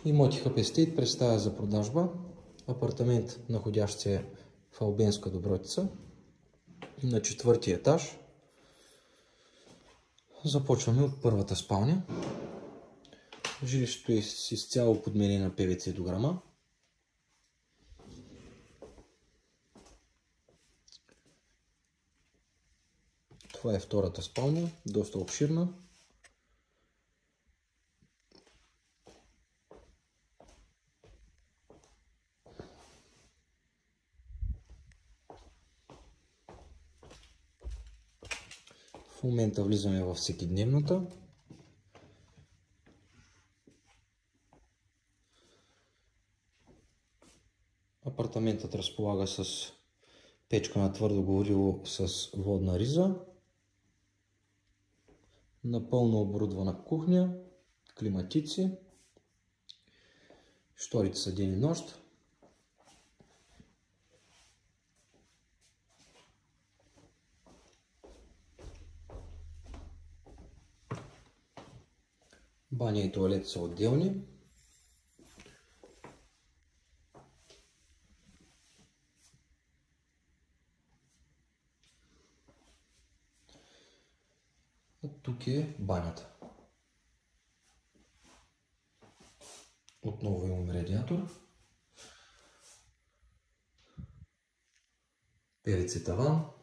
Имоти Хъб Естейт представя за продажба апартамент, находящ се в Албенска Добротица, на 4-ти етаж. Започваме от първата спалня. Жилището е с изцяло подменена ПВЦ дограма. Това е втората спалня, доста обширна. В момента влизаме в всекидневната. Апартаментът разполага с печка на твърдо гориво с водна риза, напълно оборудвана кухня, климатици, шторите са ден и нощ. Баня и тоалет са отделни. А тук е банята. Отново имаме радиатор. ПВЦ таван.